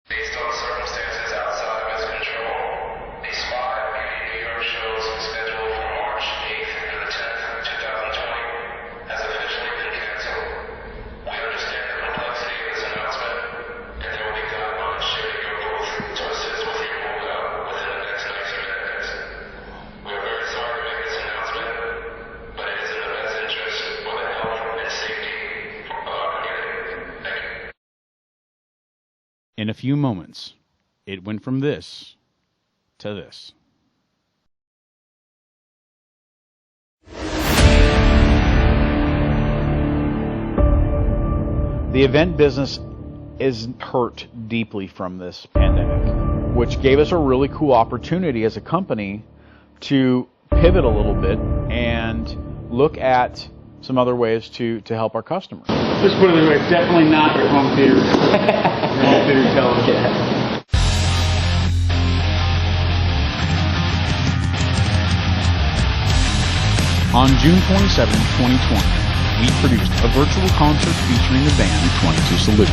Based on circumstances outside of his control, a spot at New York shows scheduled for March 8th through the 10th, 2020 has officially been canceled. We understand the complexity of this announcement, and there will be guidelines shared at your booth to assist with your move-out within the next 90 minutes. We are very sorry to make this announcement, but it is in the best interest for the health and safety of our community. Thank you. In a few moments, it went from this to this. The event business is hurt deeply from this pandemic, which gave us a really cool opportunity as a company to pivot a little bit and look at some other ways to help our customers. Just put it this way, it's definitely not your home theater. Your home theater television. Yeah. On June 27, 2020, we produced a virtual concert featuring the band 22 Salute.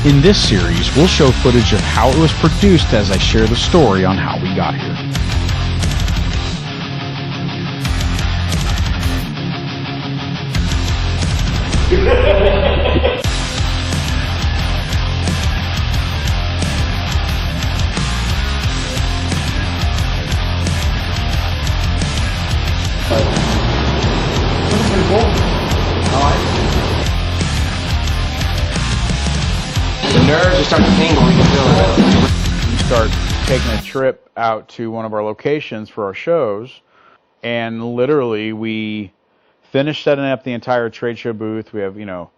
In this series, we'll show footage of how it was produced as I share the story on how we got here. The nerves are starting to tingle. You can feel it. We start taking a trip out to one of our locations for our shows, and literally we finished setting up the entire trade show booth. We have, it was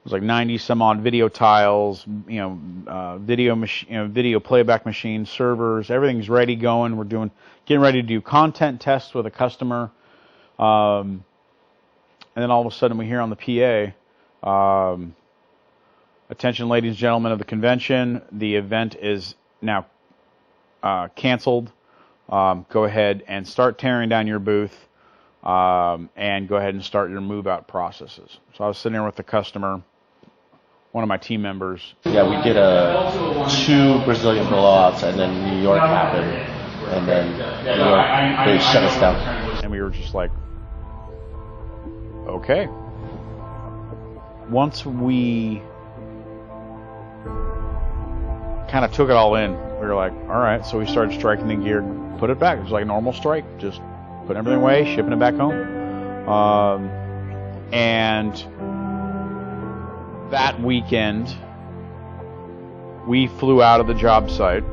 like 90 some odd video tiles, video playback machines, servers, everything's ready going. We're getting ready to do content tests with a customer, and then all of a sudden we hear on the PA, attention, ladies and gentlemen of the convention, the event is now canceled. Go ahead and start tearing down your booth, and go ahead and start your move-out processes. So I was sitting there with the customer, one of my team members. Yeah, we did 2 Brazilian blowouts, and then New York happened, and then New York, they shut us down. And we were just like, okay. Once we kind of took it all in, we were like, all right, so we started striking the gear, put it back. It was like a normal strike, just putting everything away, shipping it back home. And that weekend, we flew out of the job site.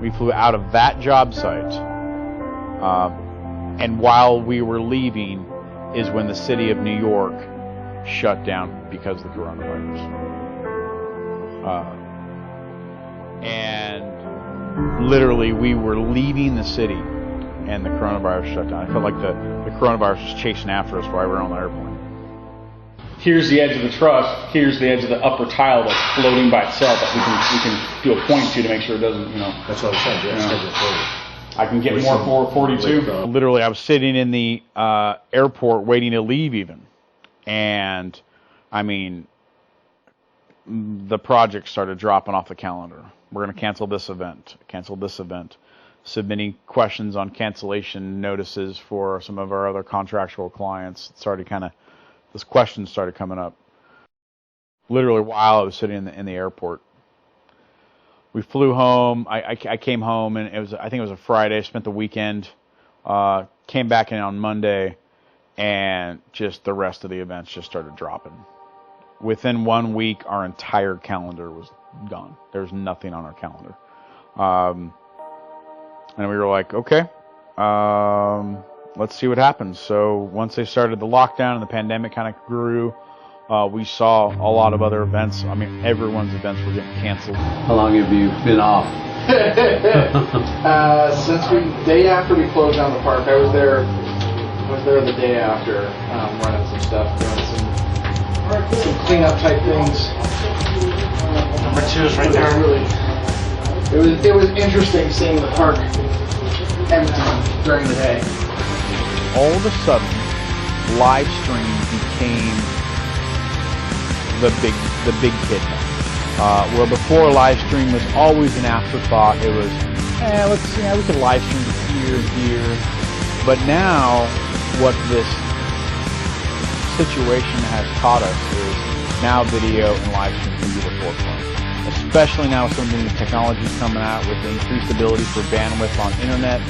We flew out of that job site. And while we were leaving is when the city of New York shut down because of the coronavirus. And literally we were leaving the city and the coronavirus shut down. I felt like the coronavirus was chasing after us while we were on the airplane. Here's the edge of the truss. Here's the edge of the upper tile that's floating by itself that we can do a point to make sure it doesn't, That's what I said. Yeah, schedule forward. I can get more 442. Literally, I was sitting in the airport waiting to leave even. And, I mean, the project started dropping off the calendar. We're going to cancel this event, submitting questions on cancellation notices for some of our other contractual clients. This question started coming up literally while I was sitting in the airport. We flew home. I came home, and I think it was a Friday. Spent the weekend. Came back in on Monday, and just the rest of the events just started dropping. Within 1 week, our entire calendar was gone. There was nothing on our calendar. And we were like, okay, let's see what happens. So once they started the lockdown and the pandemic kind of grew, we saw a lot of other events. I mean, everyone's events were getting canceled. How long have you been off? Since day after we closed down the park, I was there the day after, running some stuff, doing some cleanup type things. Number 2 is right there. It was interesting seeing the park empty during the day. All of a sudden, live stream became the big kid now. Where before live stream was always an afterthought. It was, we could live stream here and here. But now, what this situation has taught us is now video and live stream can be the forefront. Especially now with some of the new technologies coming out with the increased ability for bandwidth on internet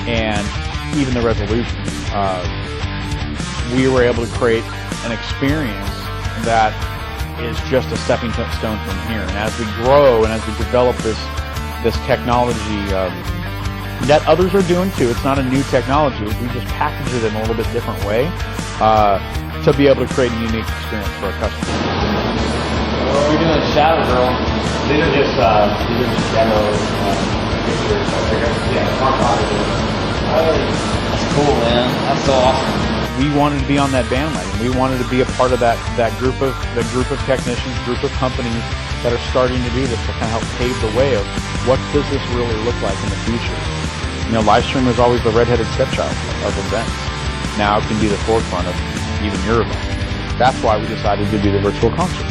and even the resolution. We were able to create an experience that is just a stepping stone from here. And as we grow and as we develop this technology that others are doing too, it's not a new technology. We just package it in a little bit different way to be able to create a unique experience for our customers. We're doing Shadow Girl. These are just demos. Pictures. That's cool, man. That's so awesome. We wanted to be on that bandwagon. We wanted to be a part of that group of technicians, group of companies that are starting to do this to kind of help pave the way of what does this really look like in the future. You know, live stream was always the redheaded stepchild of events. Now it can be the forefront of even your event. That's why we decided to do the virtual concert.